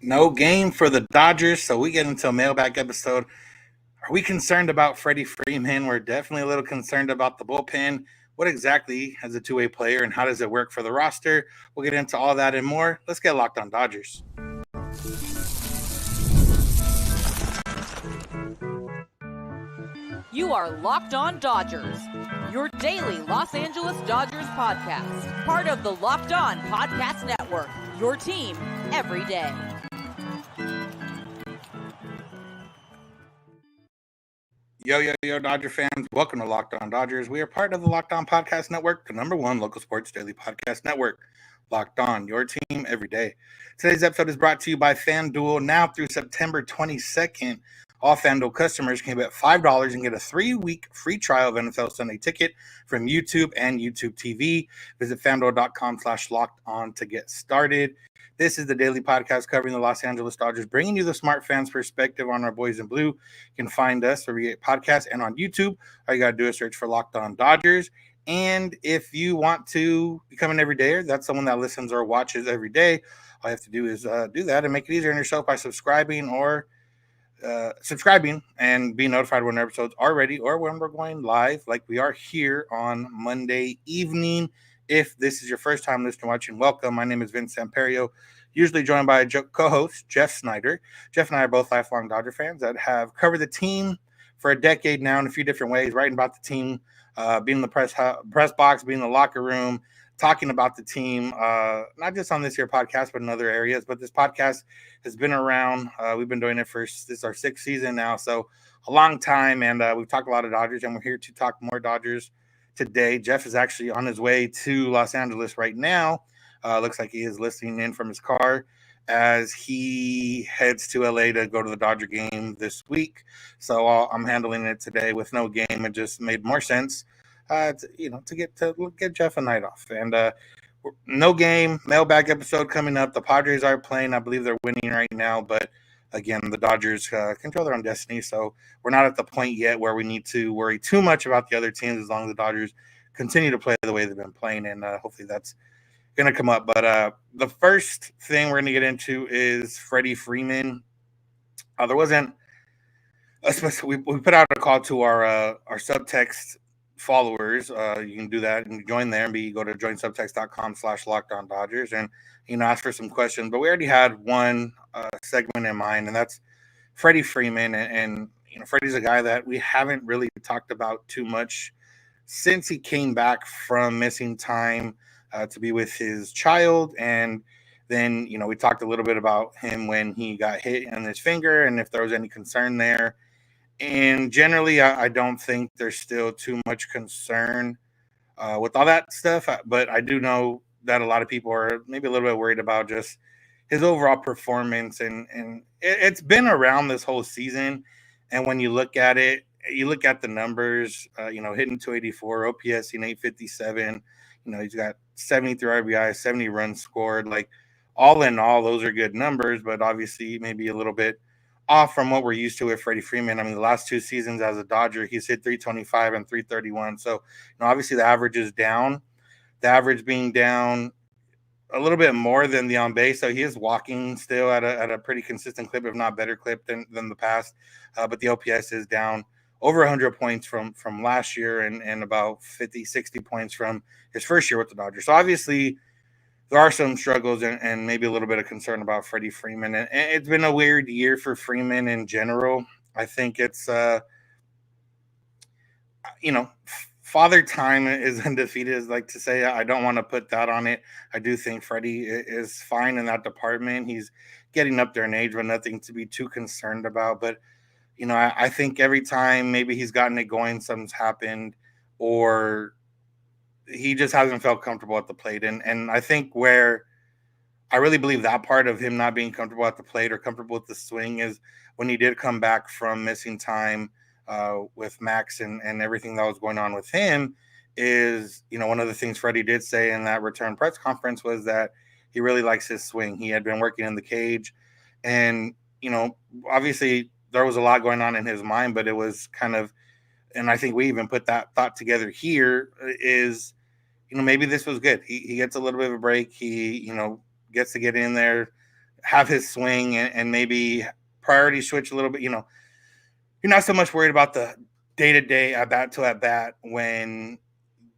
No game for the Dodgers, so we get into a mailbag episode. Are we concerned about Freddie Freeman? We're definitely a little concerned about the bullpen. What exactly as a two-way player and how does it work for the roster? We'll get into all that and more. Let's get locked on Dodgers. You are Locked On Dodgers, your daily Los Angeles Dodgers podcast. Part of the Locked On Podcast Network, your team every day. Yo, Dodger fans. Welcome to Locked On Dodgers. We are part of the Locked On Podcast Network, the number one local sports daily podcast network. Locked On, your team every day. Today's episode is brought to you by FanDuel. Now through September 22nd, all FanDuel customers can bet $5 and get a 3-week free trial of NFL Sunday Ticket from YouTube and YouTube TV. Visit FanDuel.com/locked-on to get started. This is the daily podcast covering the Los Angeles Dodgers, bringing you the smart fans' perspective on our boys in blue. You can find us where we get podcasts and on YouTube. All you got to do is search for Locked On Dodgers. And if you want to become an everydayer, that's someone that listens or watches every day, all you have to do is do that and make it easier on yourself by subscribing and be notified when episodes are ready or when we're going live, like we are here on Monday evening. If this is your first time listening, watching, welcome. My name is Vince Samperio, usually joined by a co-host, Jeff Snyder. Jeff and I are both lifelong Dodger fans that have covered the team for a decade now in a few different ways, writing about the team, being in the press box, being in the locker room, talking about the team, not just on this here podcast, but in other areas. But this podcast has been around. We've been doing it this is our 6th season now, so a long time. And we've talked a lot of Dodgers, and we're here to talk more Dodgers today. Jeff is actually on his way to Los Angeles right now. Looks like he is listening in from his car as he heads to LA to go to the Dodger game this week. So I'm handling it today with no game. It just made more sense, to get Jeff a night off. And no game, mailbag episode coming up. The Padres are playing. I believe they're winning right now, but again, the Dodgers control their own destiny. So we're not at the point yet where we need to worry too much about the other teams as long as the Dodgers continue to play the way they've been playing. And hopefully that's going to come up. But the first thing we're going to get into is Freddie Freeman. There wasn't we put out a call to our subtext followers. You can do that and join there, and go to joinsubtext.com/lockdowndodgers and ask for some questions. But we already had one segment in mind, and that's Freddie Freeman. And Freddie's a guy that we haven't really talked about too much since he came back from missing time to be with his child. And then we talked a little bit about him when he got hit on his finger and if there was any concern there. And generally, I don't think there's still too much concern with all that stuff. But I do know that a lot of people are maybe a little bit worried about just his overall performance. And it's been around this whole season. And when you look at it, you look at the numbers, hitting 284, OPS in 857. He's got 73 RBI, 70 runs scored. Like, all in all, those are good numbers, but obviously maybe a little bit off from what we're used to with Freddie Freeman. I mean, the last 2 seasons as a Dodger, he's hit 325 and 331. So, obviously the average is down. The average being down a little bit more than the on base. So he is walking still at a pretty consistent clip, if not better clip than the past. But the OPS is down over 100 points from last year and about 50, 60 points from his first year with the Dodgers. So obviously there are some struggles and maybe a little bit of concern about Freddie Freeman. And it's been a weird year for Freeman in general. I think it's, Father Time is undefeated, is like to say. I don't want to put that on it. I do think Freddie is fine in that department. He's getting up there in age, but nothing to be too concerned about. But, I think every time maybe he's gotten it going, something's happened, or he just hasn't felt comfortable at the plate. And I think where I really believe that part of him not being comfortable at the plate or comfortable with the swing is when he did come back from missing time with Max and everything that was going on with him. Is, one of the things Freddie did say in that return press conference was that he really likes his swing. He had been working in the cage, and, obviously there was a lot going on in his mind, but it was kind of, and I think we even put that thought together here, is, maybe this was good. He gets a little bit of a break. He, gets to get in there, have his swing and maybe priority switch a little bit. You're not so much worried about the day-to-day at bat to at bat when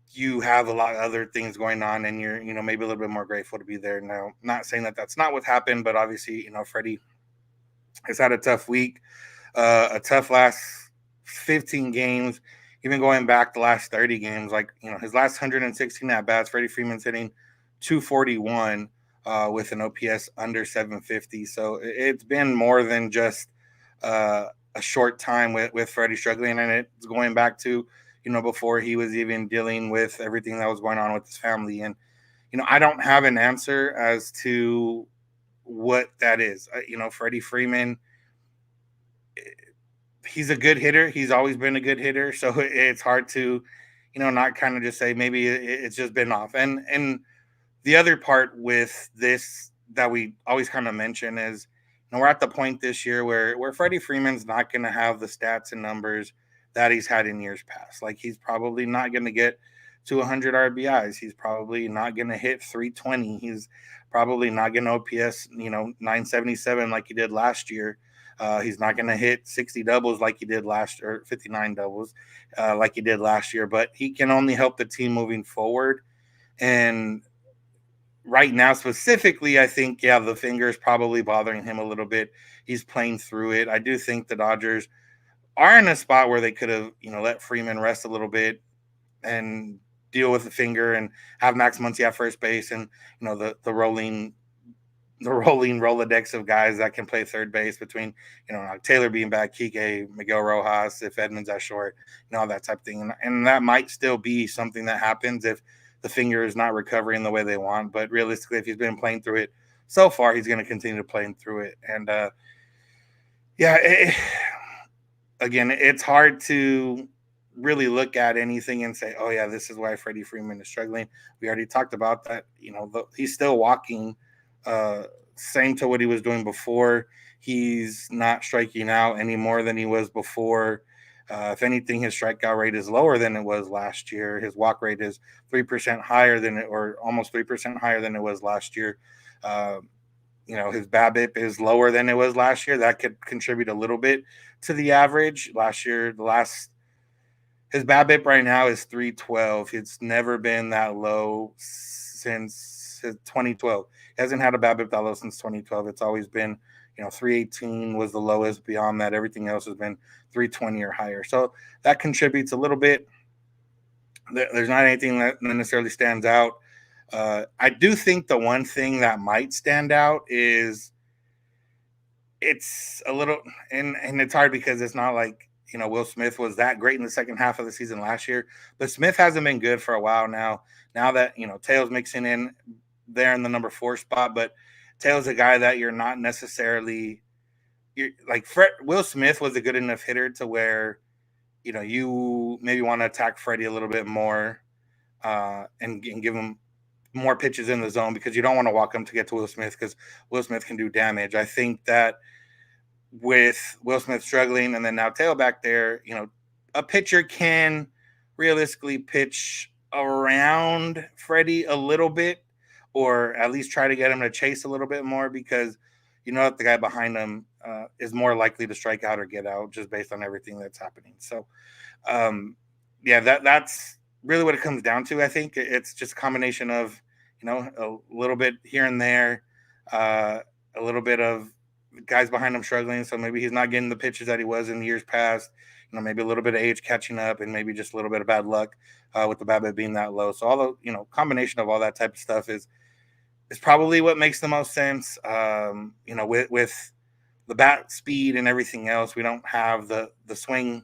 you have a lot of other things going on and you're, maybe a little bit more grateful to be there. Now, not saying that that's not what happened, but obviously, Freddie has had a tough week, a tough last 15 games, even going back the last 30 games. Like, his last 116 at bats, Freddie Freeman's hitting 241 with an OPS under 750. So it's been more than just a short time with Freddie struggling, and it's going back to, before he was even dealing with everything that was going on with his family. And, I don't have an answer as to what that is. Freddie Freeman, he's a good hitter. He's always been a good hitter. So it's hard to, not kind of just say maybe it's just been off. And the other part with this that we always kind of mention is, we're at the point this year where Freddie Freeman's not going to have the stats and numbers that he's had in years past. Like, he's probably not going to get to 100 RBIs. He's probably not going to hit 320. He's probably not going to OPS, 977 like he did last year. He's not going to hit 60 doubles like he did last, or 59 doubles like he did last year. But he can only help the team moving forward. And right now, specifically, I think, the finger is probably bothering him a little bit. He's playing through it. I do think the Dodgers are in a spot where they could have, let Freeman rest a little bit and deal with the finger and have Max Muncy at first base and, the rolling Rolodex of guys that can play third base between, Taylor being back, Kike, Miguel Rojas, if Edmonds at short, all that type of thing. And that might still be something that happens if the finger is not recovering the way they want. But realistically, if he's been playing through it so far, he's going to continue to play through it. And again, it's hard to really look at anything and say, oh yeah, this is why Freddie Freeman is struggling. We already talked about that. He's still walking, same to what he was doing before. He's not striking out any more than he was before. If anything, his strikeout rate is lower than it was last year. His walk rate is 3% higher than it, or almost 3% higher than it was last year. His BABIP is lower than it was last year. That could contribute a little bit to the average. Last year, his BABIP right now is 312. It's never been that low since 2012. He hasn't had a BABIP that low since 2012. It's always been, 318 was the lowest. Beyond that, everything else has been 320 or higher. So that contributes a little bit. There's not anything that necessarily stands out. I do think the one thing that might stand out is it's a little, and it's hard because it's not like, Will Smith was that great in the second half of the season last year, but Smith hasn't been good for a while now. Now that, Taylor's mixing in there in the number 4 spot, but Taylor's a guy that you're not necessarily, Will Smith was a good enough hitter to where, you maybe want to attack Freddie a little bit more and give him more pitches in the zone, because you don't want to walk him to get to Will Smith, because Will Smith can do damage. I think that with Will Smith struggling and then now Taylor back there, a pitcher can realistically pitch around Freddie a little bit, or at least try to get him to chase a little bit more, because that the guy behind him is more likely to strike out or get out just based on everything that's happening. So, that's really what it comes down to. I think it's just a combination of, a little bit here and there, a little bit of guys behind him struggling. So maybe he's not getting the pitches that he was in years past, maybe a little bit of age catching up, and maybe just a little bit of bad luck with the BABIP being that low. So all the, combination of all that type of stuff is probably what makes the most sense. With the bat speed and everything else, we don't have the swing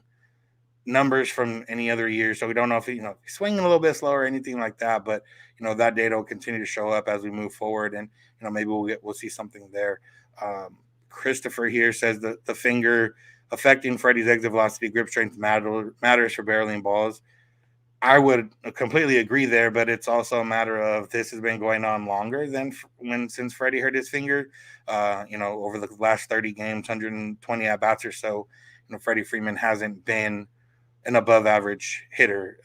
numbers from any other year, so we don't know if he's swinging a little bit slower or anything like that. But that data will continue to show up as we move forward, and maybe we'll see something there. Christopher here says that the finger affecting Freddie's exit velocity, grip strength matters for barreling balls. I would completely agree there, but it's also a matter of this has been going on longer than since Freddie hurt his finger. Over the last 30 games, 120 at bats or so, Freddie Freeman hasn't been an above average hitter,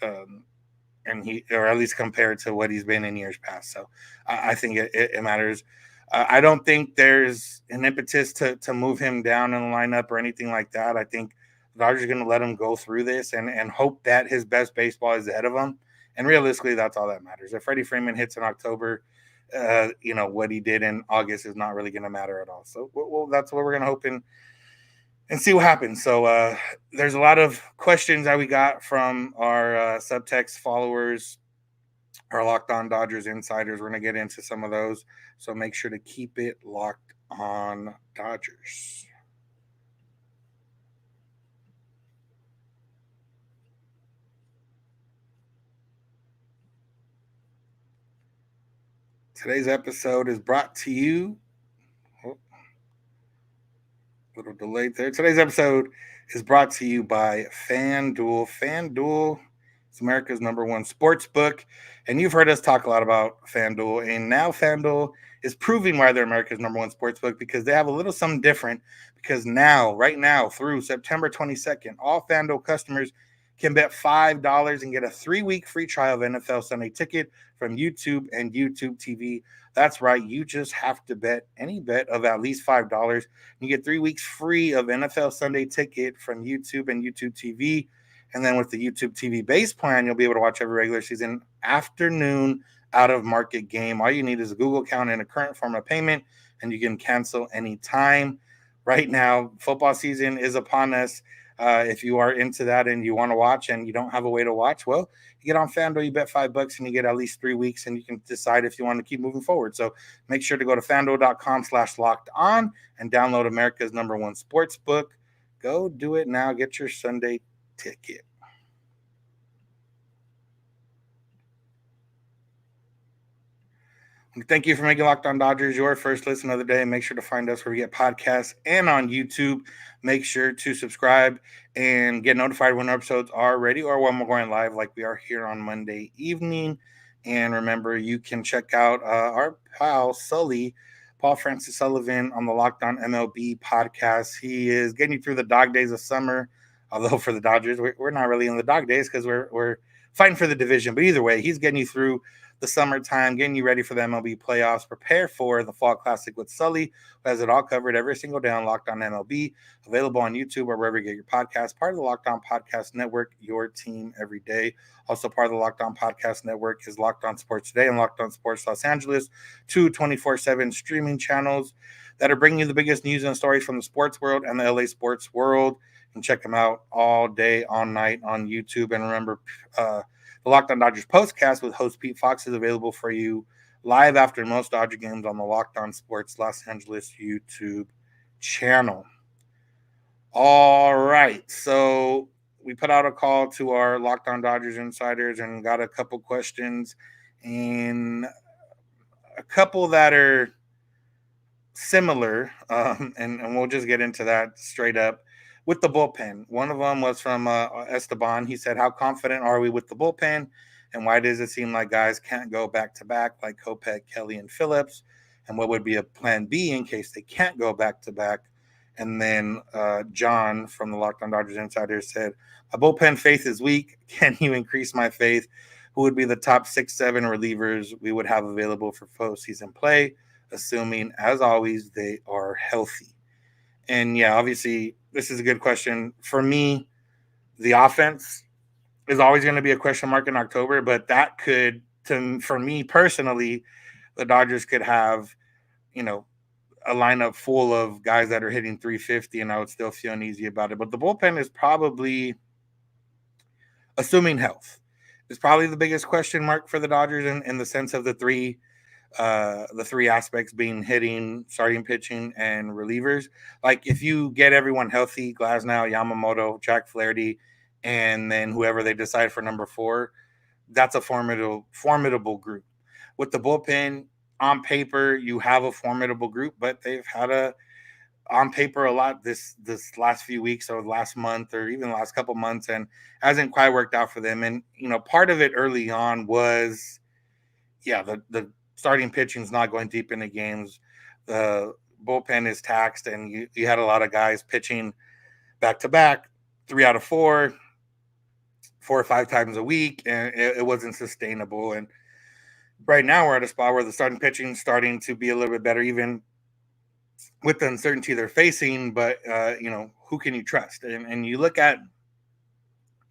and or at least compared to what he's been in years past. So I think it matters. I don't think there's an impetus to move him down in the lineup or anything like that. I think the Dodgers are going to let him go through this and hope that his best baseball is ahead of him. And realistically, that's all that matters. If Freddie Freeman hits in October, what he did in August is not really going to matter at all. So that's what we're going to hope and see what happens. So there's a lot of questions that we got from our subtext followers, our Locked On Dodgers insiders. We're going to get into some of those. So make sure to keep it locked on Dodgers. Today's episode is brought to you. Little delayed there. Today's episode is brought to you by FanDuel. FanDuel is America's #1 sports book. And you've heard us talk a lot about FanDuel. And now FanDuel is proving why they're America's #1 sports book, because they have a little something different. Because now, right now, through September 22nd, all FanDuel customers can bet $5 and get a 3-week free trial of NFL Sunday Ticket from YouTube and YouTube TV. That's right. You just have to bet any bet of at least $5. You get 3 weeks free of NFL Sunday Ticket from YouTube and YouTube TV. And then with the YouTube TV base plan, you'll be able to watch every regular season afternoon out-of-market game. All you need is a Google account and a current form of payment, and you can cancel anytime. Right now, football season is upon us. If you are into that and you want to watch and you don't have a way to watch, well, you get on FanDuel, you bet $5 and you get at least 3 weeks, and you can decide if you want to keep moving forward. So make sure to go to FanDuel.com/locked-on and download America's #1 sports book. Go do it now. Get your Sunday Ticket. Thank you for making Locked On Dodgers your first listen of the day. Make sure to find us where we get podcasts and on YouTube. Make sure to subscribe and get notified when episodes are ready or when we're going live, like we are here on Monday evening. And remember, you can check out our pal Sully, Paul Francis Sullivan, on the Locked On MLB podcast. He is getting you through the dog days of summer. Although for the Dodgers, we're not really in the dog days because we're fighting for the division. But either way, he's getting you through the summertime, getting you ready for the MLB playoffs. Prepare for the Fall Classic with Sully, who has it all covered every single day on Locked On MLB. Available on YouTube or wherever you get your podcast. Part of the Locked On Podcast Network, your team every day. Also part of the Locked On Podcast Network is Locked On Sports Today and Locked On Sports Los Angeles, 2 24/7 streaming channels that are bringing you the biggest news and stories from the sports world and the LA sports world. You can check them out all day, all night on YouTube. And remember, the Locked On Dodgers postcast with host Pete Fox is available for you live after most Dodger games on the Locked On Sports Los Angeles YouTube channel. All right. So we put out a call to our Locked On Dodgers insiders and got a couple questions, and a couple that are similar, and we'll just get into that straight up. With the bullpen, one of them was from Esteban. He said, how confident are we with the bullpen, and why does it seem like guys can't go back-to-back like Kopech, Kelly, and Phillips, and what would be a plan B in case they can't go back-to-back? And then John from the Locked On Dodgers Insider said, my bullpen faith is weak. Can you increase my faith? Who would be the top 6-7 relievers we would have available for postseason play, assuming, as always, they are healthy? And yeah, obviously, this is a good question. For me, the offense is always going to be a question mark in October, but that could, for me personally, the Dodgers could have, a lineup full of guys that are hitting 350, and I would still feel uneasy about it. But the bullpen is probably, assuming health, is probably the biggest question mark for the Dodgers in the sense of the three aspects being hitting, starting pitching, and relievers. Like if you get everyone healthy, Glasnow, Yamamoto, Jack Flaherty, and then whoever they decide for number 4, that's a formidable group. With the bullpen, on paper, you have a formidable group, but they've had on paper a lot this last few weeks or last month or even the last couple months, and hasn't quite worked out for them. And part of it early on was the starting pitching is not going deep into games. The bullpen is taxed, and you had a lot of guys pitching back-to-back, 3 out of 4 or 5 times a week, and it wasn't sustainable. And right now we're at a spot where the starting pitching is starting to be a little bit better, even with the uncertainty they're facing. But who can you trust? And you look at,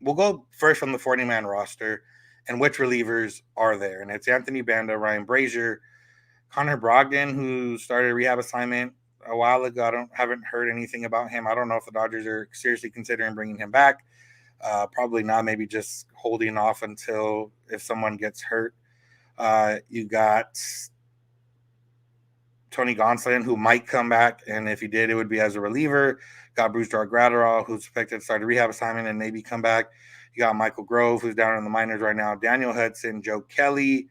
we'll go first from the 40-man roster and which relievers are there. And it's Anthony Banda, Ryan Brazier, Connor Brogdon, who started a rehab assignment a while ago. Haven't heard anything about him. I don't know if the Dodgers are seriously considering bringing him back. Probably not. Maybe just holding off until if someone gets hurt. You got Tony Gonsolin, who might come back, and if he did, it would be as a reliever. Got Brusdar Graterol, who's expected to start a rehab assignment and maybe come back. You got Michael Grove, who's down in the minors right now. Daniel Hudson, Joe Kelly,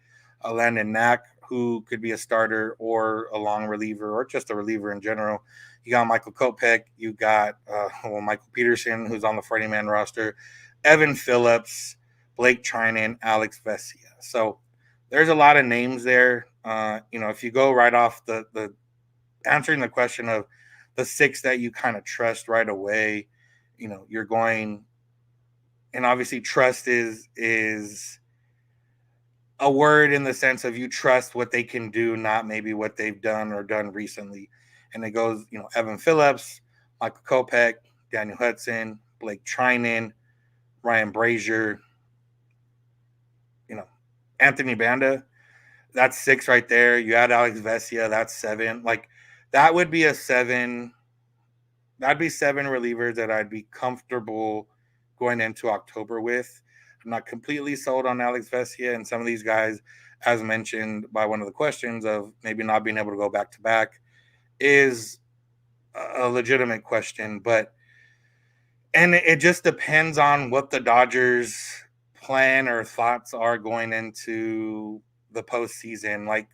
Landon Knack, who could be a starter or a long reliever or just a reliever in general. You got Michael Kopech. You got Michael Peterson, who's on the 40-man roster. Evan Phillips, Blake Trinan, Alex Vesia. So there's a lot of names there. If you go right off the answering the question of the six that you kind of trust right away, you're going, and obviously trust is a word in the sense of you trust what they can do, not maybe what they've done or done recently. And it goes, Evan Phillips, Michael Kopech, Daniel Hudson, Blake Trinan, Ryan Brazier, Anthony Banda. That's six right there. You add Alex Vesia, that's seven. Like, that would be a seven. That'd be seven relievers that I'd be comfortable going into October with. I'm not completely sold on Alex Vesia and some of these guys, as mentioned by one of the questions of maybe not being able to go back to back, is a legitimate question. And it just depends on what the Dodgers plan or thoughts are going into the postseason. Like,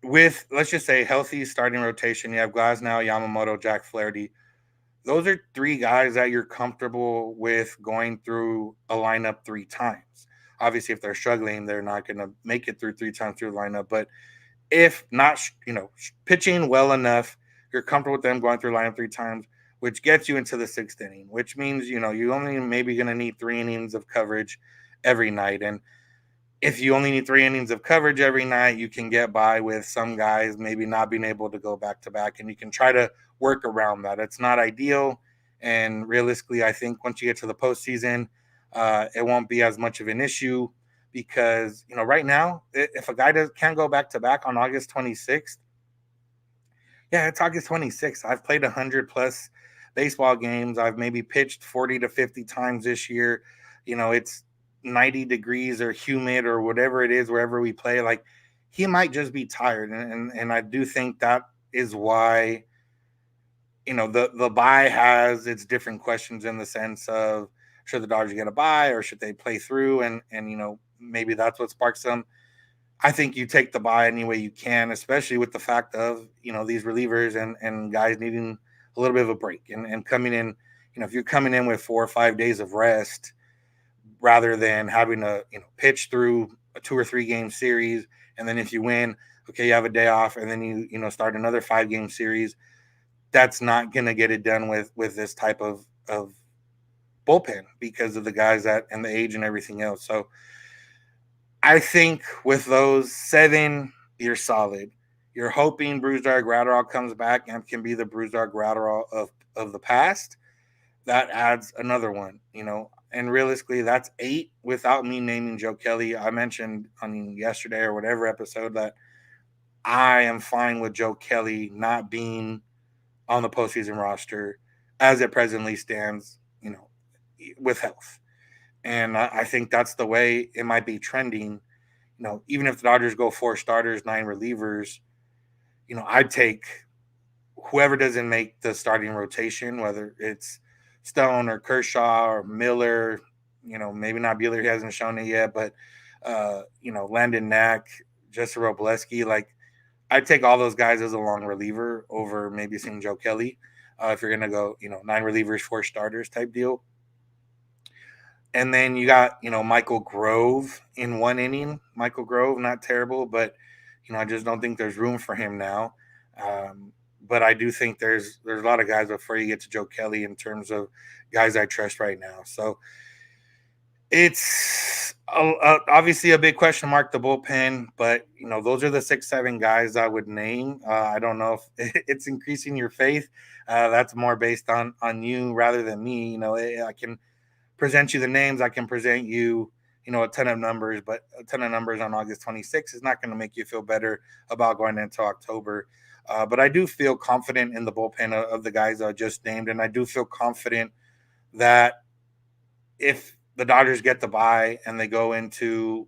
with, let's just say, healthy starting rotation, you have Glasnow, Yamamoto, Jack Flaherty. Those are three guys that you're comfortable with going through a lineup three times. Obviously, if they're struggling, they're not going to make it through three times through the lineup. But if not, pitching well enough, you're comfortable with them going through lineup three times, which gets you into the sixth inning, which means, you only maybe going to need 3 innings of coverage every night. And if you only need 3 innings of coverage every night, you can get by with some guys maybe not being able to go back to back, and you can try to work around that. It's not ideal, and realistically, I think once you get to the postseason, it won't be as much of an issue because right now, if a guy can't go back to back on August 26th, yeah, it's August 26th. I've played 100 plus baseball games. I've maybe pitched 40 to 50 times this year. It's 90 degrees or humid or whatever it is wherever we play. Like, he might just be tired, and I do think that is why the bye has its different questions in the sense of, should the Dodgers get a bye or should they play through, and maybe that's what sparks them. I think you take the bye any way you can, especially with the fact of these relievers and guys needing a little bit of a break and coming in. If you're coming in with 4 or 5 days of rest, rather than having to pitch through a 2 or 3 game series, and then if you win, okay, you have a day off, and then you start another 5-game series. That's not going to get it done with this type of bullpen because of the guys that and the age and everything else. So I think with those 7, you're solid. You're hoping Brusdar Graterol comes back and can be the Brusdar Graterol of the past. That adds another one, and realistically, that's 8 without me naming Joe Kelly. I mentioned on yesterday or whatever episode that I am fine with Joe Kelly not being on the postseason roster as it presently stands, with health. And I think that's the way it might be trending. Even if the Dodgers go 4 starters, 9 relievers, I'd take whoever doesn't make the starting rotation, whether it's Stone or Kershaw or Miller, maybe not Buehler, he hasn't shown it yet, but, Landon Knack, Jesse Robleski, like, I'd take all those guys as a long reliever over maybe seeing Joe Kelly. If you're going to go, 9 relievers, 4 starters type deal. And then you got, Michael Grove in 1 inning. Michael Grove, not terrible, but, I just don't think there's room for him now. But I do think there's a lot of guys before you get to Joe Kelly in terms of guys I trust right now. So It's obviously a big question mark, the bullpen, but those are the 6, 7 guys I would name. I don't know if it's increasing your faith. That's more based on you rather than me. I can present you the names. I can present you, a ton of numbers, but a ton of numbers on August 26th is not going to make you feel better about going into October. But I do feel confident in the bullpen of the guys I just named, and I do feel confident that if the Dodgers get the bye and they go into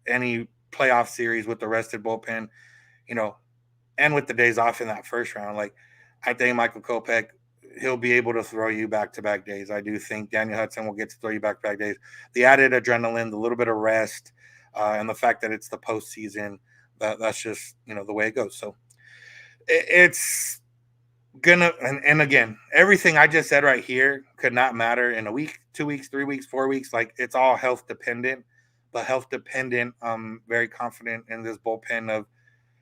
any playoff series with the rested bullpen, you know, and with the days off in that first round, like I think Michael Kopech, he'll be able to throw you back-to-back days. I do think Daniel Hudson will get to throw you back-to-back days. The added adrenaline, the little bit of rest, and the fact that it's the postseason, that's just the way it goes. So it's gonna and again, everything I just said right here could not matter in a week, 2 weeks, 3 weeks, 4 weeks. Like it's all health dependent, but health dependent. I'm very confident in this bullpen of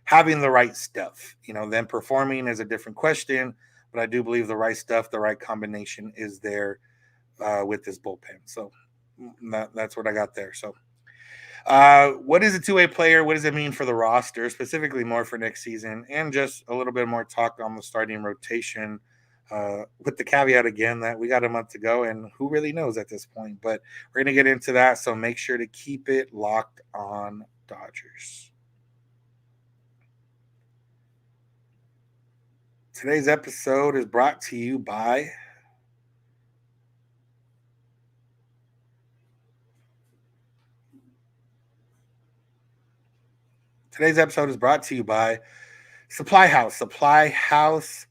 having the right stuff. Then performing is a different question, but I do believe the right stuff, the right combination is there with this bullpen. So that's what I got there. So what is a two-way player? What does it mean for the roster, specifically more for next season? And just a little bit more talk on the starting rotation with the caveat again that we got a month to go and who really knows at this point. But we're going to get into that, so make sure to keep it locked on Dodgers. Today's episode is brought to you by SupplyHouse. SupplyHouse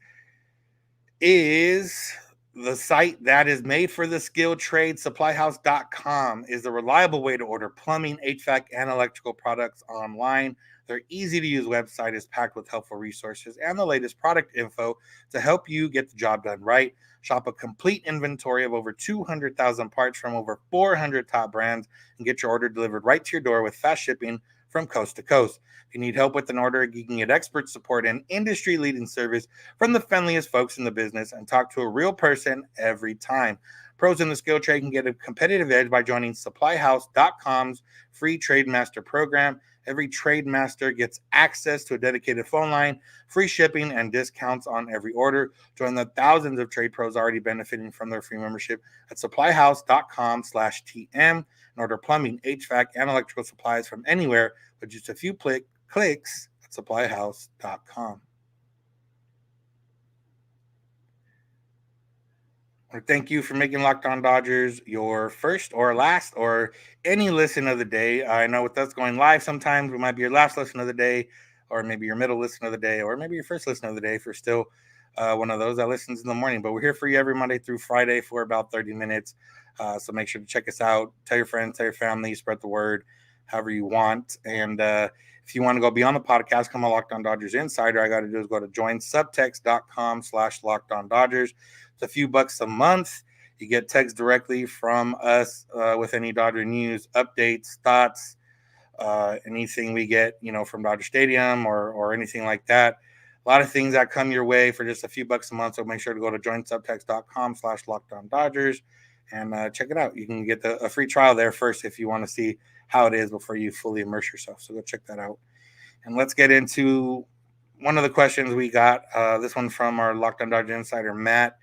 is the site that is made for the skilled trade. SupplyHouse.com is a reliable way to order plumbing, HVAC, and electrical products online. Their easy-to-use website is packed with helpful resources and the latest product info to help you get the job done right. Shop a complete inventory of over 200,000 parts from over 400 top brands and get your order delivered right to your door with fast shipping from coast to coast. If you need help with an order, you can get expert support and industry-leading service from the friendliest folks in the business and talk to a real person every time. Pros in the skill trade can get a competitive edge by joining SupplyHouse.com's free Trade Master program. Every Trade Master gets access to a dedicated phone line, free shipping, and discounts on every order. Join the thousands of trade pros already benefiting from their free membership at SupplyHouse.com/TM and order plumbing, HVAC, and electrical supplies from anywhere with just a few clicks at SupplyHouse.com. Thank you for making Locked On Dodgers your first or last or any listen of the day. I know with us going live, sometimes it might be your last listen of the day, or maybe your middle listen of the day, or maybe your first listen of the day if you're still one of those that listens in the morning. But we're here for you every Monday through Friday for about 30 minutes. So make sure to check us out. Tell your friends, tell your family, spread the word however you want. And if you want to go beyond the podcast, come on Locked On Dodgers Insider. All I got to do is go to joinsubtext.com/LockedOnDodgers. It's a few bucks a month. You get text directly from us with any Dodger news, updates, thoughts, anything we get, from Dodger Stadium or anything like that. A lot of things that come your way for just a few bucks a month. So make sure to go to joinsubtext.com/LockedOnDodgers and check it out. You can get a free trial there first if you want to see how it is before you fully immerse yourself. So go check that out. And let's get into one of the questions we got. This one from our Locked On Dodger Insider, Matt.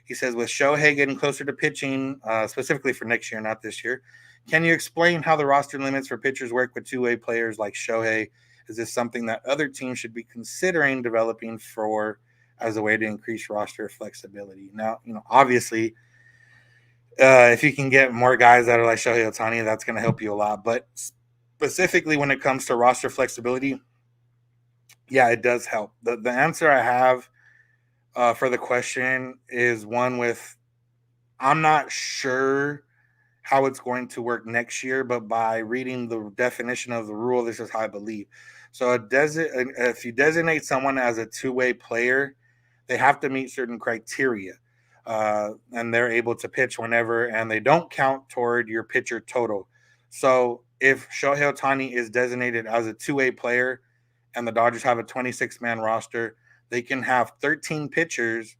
He says, with Shohei getting closer to pitching, specifically for next year, not this year, can you explain how the roster limits for pitchers work with two-way players like Shohei? Is this something that other teams should be considering developing for as a way to increase roster flexibility? Now, obviously, if you can get more guys that are like Shohei Ohtani, that's going to help you a lot. But specifically when it comes to roster flexibility, yeah, it does help. The answer I have for the question is one with I'm not sure how it's going to work next year, but by reading the definition of the rule, this is how I believe. So if you designate someone as a two-way player, they have to meet certain criteria. And they're able to pitch whenever, and they don't count toward your pitcher total. So if Shohei Ohtani is designated as a two-way player and the Dodgers have a 26-man roster, they can have 13 pitchers,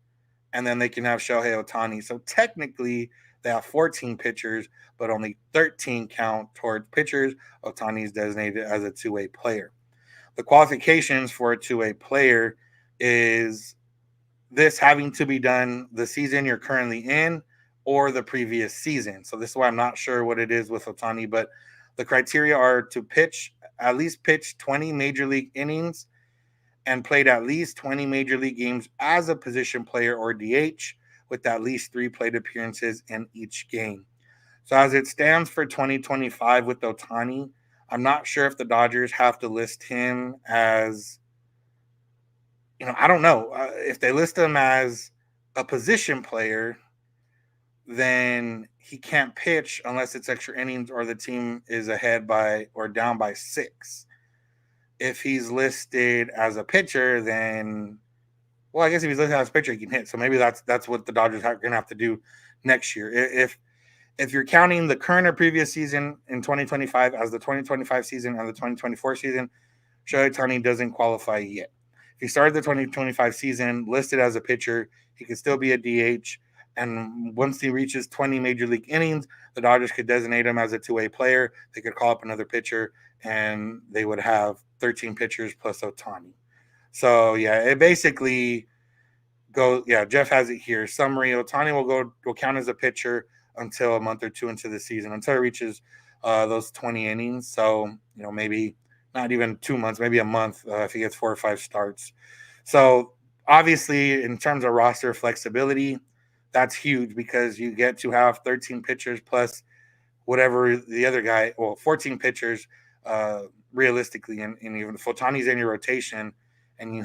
and then they can have Shohei Ohtani. So technically, they have 14 pitchers, but only 13 count towards pitchers. Ohtani is designated as a two-way player. The qualifications for a two-way player is this having to be done the season you're currently in or the previous season. So this is why I'm not sure what it is with Ohtani, but the criteria are to at least pitch 20 major league innings and played at least 20 major league games as a position player or DH with at least 3 plate appearances in each game. So as it stands for 2025 with Ohtani, I'm not sure if the Dodgers have to list him as, I don't know. If they list him as a position player, then he can't pitch unless it's extra innings or the team is ahead by or down by 6. If he's listed as a pitcher, then, well, I guess if he's listed as a pitcher, he can hit. So maybe that's what the Dodgers are going to have to do next year. If you're counting the current or previous season in 2025 as the 2025 season and the 2024 season, Shohei Ohtani doesn't qualify yet. If he started the 2025 season listed as a pitcher, he could still be a DH. And once he reaches 20 major league innings, the Dodgers could designate him as a two-way player. They could call up another pitcher, and they would have 13 pitchers plus Ohtani. So, yeah, it basically goes – yeah, Jeff has it here. Summary, Ohtani will count as a pitcher until a month or two into the season, until he reaches those 20 innings. So, maybe not even 2 months, maybe a month if he gets 4 or 5 starts. So, obviously, in terms of roster flexibility, that's huge because you get to have 13 pitchers plus whatever the other guy, 14 pitchers realistically. And even if Ohtani's in your rotation and you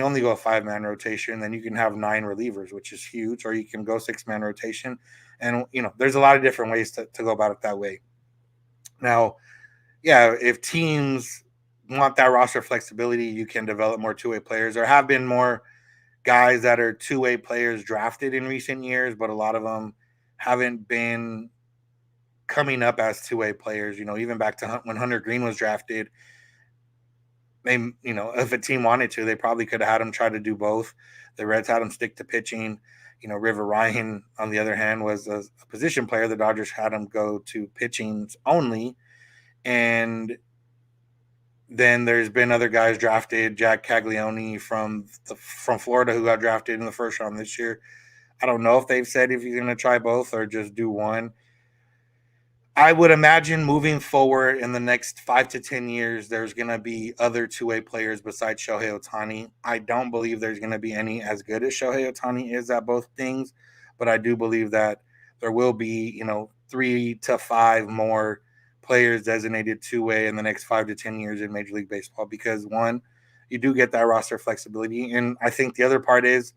only go a 5-man rotation, then you can have 9 relievers, which is huge, or you can go 6-man rotation. And, there's a lot of different ways to go about it that way. Now, yeah, if teams want that roster flexibility, you can develop more two-way players. There have been more guys that are two-way players drafted in recent years, but a lot of them haven't been coming up as two-way players. Even back to when Hunter Green was drafted, they, if a team wanted to, they probably could have had him try to do both. The Reds had him stick to pitching. River Ryan, on the other hand, was a position player. The Dodgers had him go to pitching only. And then there's been other guys drafted, Jack Caglione from Florida, who got drafted in the first round this year. I don't know if they've said if he's going to try both or just do one. I would imagine moving forward in the next 5 to 10 years, there's going to be other two-way players besides Shohei Ohtani. I don't believe there's going to be any as good as Shohei Ohtani is at both things, but I do believe that there will be, 3 to 5 more players designated two-way in the next 5 to 10 years in Major League Baseball because, one, you do get that roster flexibility. And I think the other part is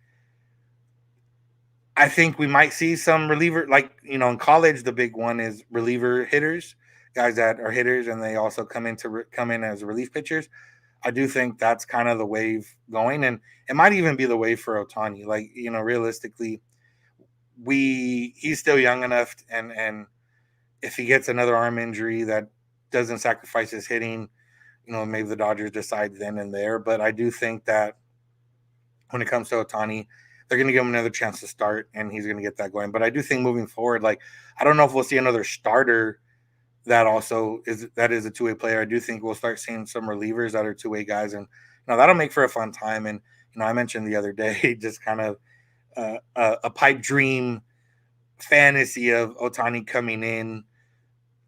I think we might see some reliever, like, in college, the big one is reliever hitters, guys that are hitters, and they also come in as relief pitchers. I do think that's kind of the wave going, and it might even be the wave for Ohtani. Like, realistically, he's still young enough, and if he gets another arm injury that doesn't sacrifice his hitting, maybe the Dodgers decide then and there. But I do think that when it comes to Ohtani, they're going to give him another chance to start, and he's going to get that going. But I do think moving forward, like, I don't know if we'll see another starter that also is a two-way player. I do think we'll start seeing some relievers that are two-way guys, and that'll make for a fun time. And I mentioned the other day just kind of a pipe dream fantasy of Ohtani coming in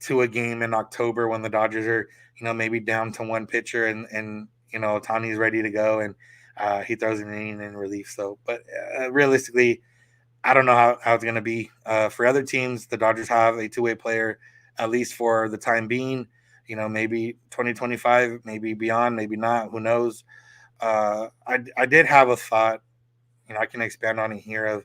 to a game in October when the Dodgers are maybe down to one pitcher and Ohtani's ready to go and he throws an inning in relief. So, but realistically, I don't know how it's going to be for other teams. The Dodgers have a two-way player at least for the time being. Maybe 2025, maybe beyond, maybe not. Who knows? I did have a thought. I can expand on it here. Of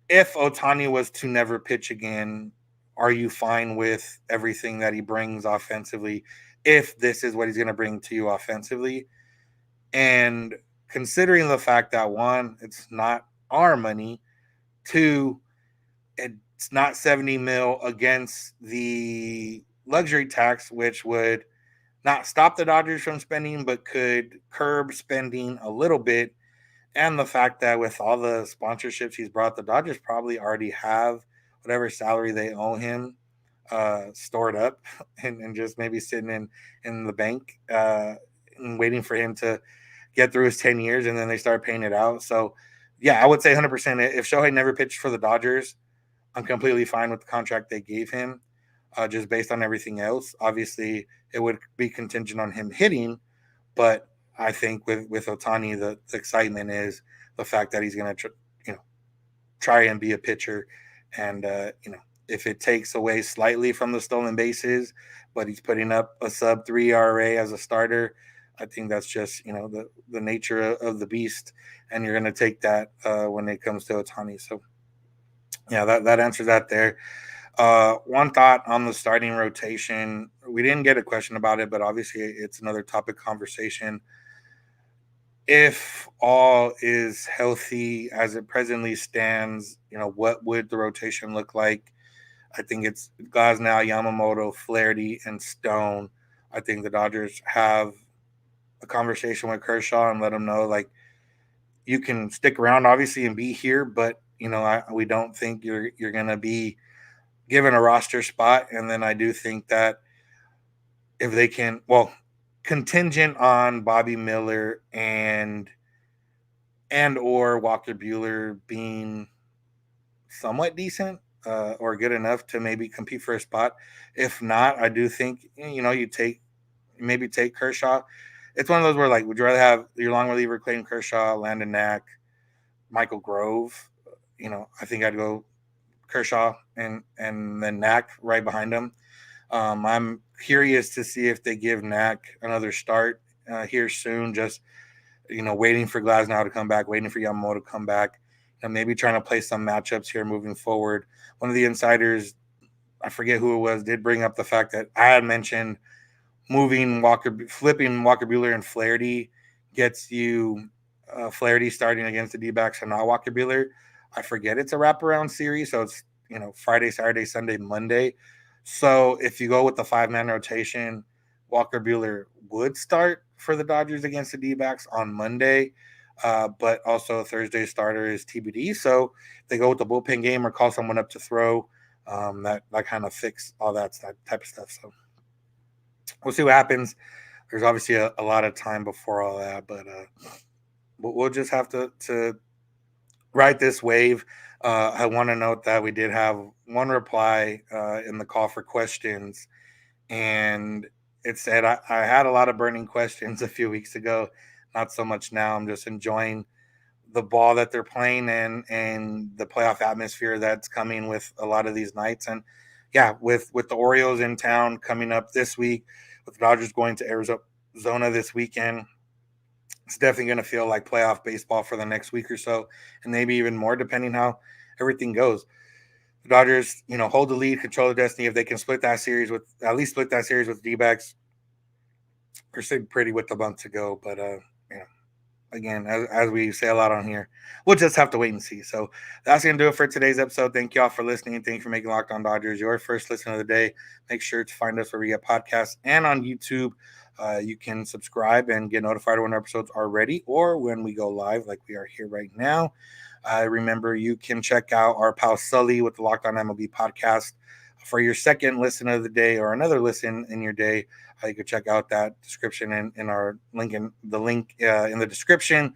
if Ohtani was to never pitch again, are you fine with everything that he brings offensively? If this is what he's going to bring to you offensively, and considering the fact that, one, it's not our money, two, it's not $70 million against the luxury tax, which would not stop the Dodgers from spending, but could curb spending a little bit. And the fact that with all the sponsorships he's brought, the Dodgers probably already have whatever salary they owe him stored up and just maybe sitting in the bank and waiting for him to get through his 10 years, and then they start paying it out. So, yeah, I would say 100%. If Shohei never pitched for the Dodgers, I'm completely fine with the contract they gave him, just based on everything else. Obviously, it would be contingent on him hitting, but I think with Ohtani, the excitement is the fact that he's going to try and be a pitcher, and if it takes away slightly from the stolen bases, but he's putting up a sub-3 ERA as a starter, I think that's just the nature of the beast, and you're going to take that when it comes to Ohtani. So yeah, that answers that there. One thought on the starting rotation. We didn't get a question about it, but obviously it's another topic conversation. If all is healthy as it presently stands, what would the rotation look like? I think it's Glasnow, Yamamoto, Flaherty, and Stone. I think the Dodgers have a conversation with Kershaw and let him know, like, you can stick around, obviously, and be here, but we don't think you're going to be given a roster spot. And then I do think that if they can, contingent on Bobby Miller and or Walker Buehler being somewhat decent or good enough to maybe compete for a spot. If not, I do think you take Kershaw. It's one of those where, like, would you rather have your long reliever Clayton Kershaw, Landon Knack, Michael Grove? I think I'd go Kershaw and then Knack right behind him. I'm curious to see if they give Knack another start here soon. Just waiting for Glasnow to come back, waiting for Yamamoto to come back, and maybe trying to play some matchups here moving forward. One of the insiders, I forget who it was, did bring up the fact that I had mentioned flipping Walker Buehler and Flaherty gets you Flaherty starting against the D-backs and not Walker Buehler. I forget it's a wraparound series, so it's Friday, Saturday, Sunday, Monday. So if you go with the 5-man rotation, Walker Buehler would start for the Dodgers against the D-backs on Monday, but also Thursday starter is TBD. So if they go with the bullpen game or call someone up to throw, that kind of fix all that type of stuff. So we'll see what happens. There's obviously a lot of time before all that, but we'll just have to ride this wave. I want to note that we did have one reply in the call for questions, and it said, I had a lot of burning questions a few weeks ago, not so much now. I'm just enjoying the ball that they're playing and the playoff atmosphere that's coming with a lot of these nights. And yeah, with the Orioles in town coming up this week, with the Dodgers going to Arizona this weekend, it's definitely going to feel like playoff baseball for the next week or so, and maybe even more depending how everything goes. The Dodgers, hold the lead, control the destiny. If they can at least split that series with the D-backs, they're sitting pretty with a month to go. But again, as we say a lot on here, we'll just have to wait and see. So that's going to do it for today's episode. Thank you all for listening. Thank you for making Locked On Dodgers your first listen of the day. Make sure to find us where we get podcasts and on YouTube. You can subscribe and get notified when episodes are ready or when we go live like we are here right now. Remember, you can check out our pal Sully with the Locked On MLB podcast for your second listen of the day or another listen in your day. You can check out that description in our link in the description.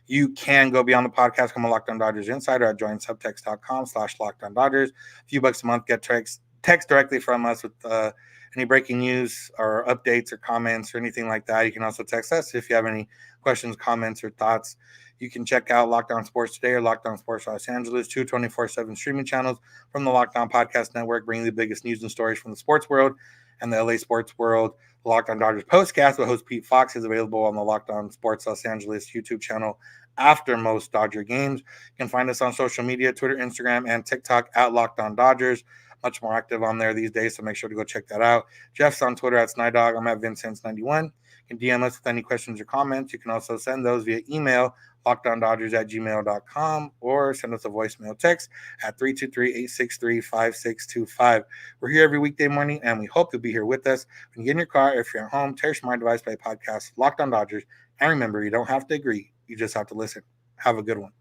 You can go beyond the podcast, become a Locked On Dodgers insider at joinsubtext.com/LockedOnDodgers. A few bucks a month, get text directly from us with any breaking news or updates or comments or anything like that. You can also text us if you have any questions, comments, or thoughts. You can check out Locked On Sports Today or Locked On Sports Los Angeles, 2 24/7 streaming channels from the Locked On Podcast Network, bringing the biggest news and stories from the sports world and the LA sports world. The Locked On Dodgers postcast with host Pete Fox is available on the Locked On Sports Los Angeles YouTube channel after most Dodger games. You can find us on social media, Twitter, Instagram, and TikTok at Locked On Dodgers. Much more active on there these days, so make sure to go check that out. Jeff's on Twitter at Snydog. I'm at Vincent91. You can DM us with any questions or comments. You can also send those via email, LockedOnDodgers@gmail.com, or send us a voicemail text at 323-863-5625. We're here every weekday morning, and we hope you'll be here with us. When you get in your car, if you're at home, tear your smart device, play podcast, Locked On Dodgers. And remember, you don't have to agree. You just have to listen. Have a good one.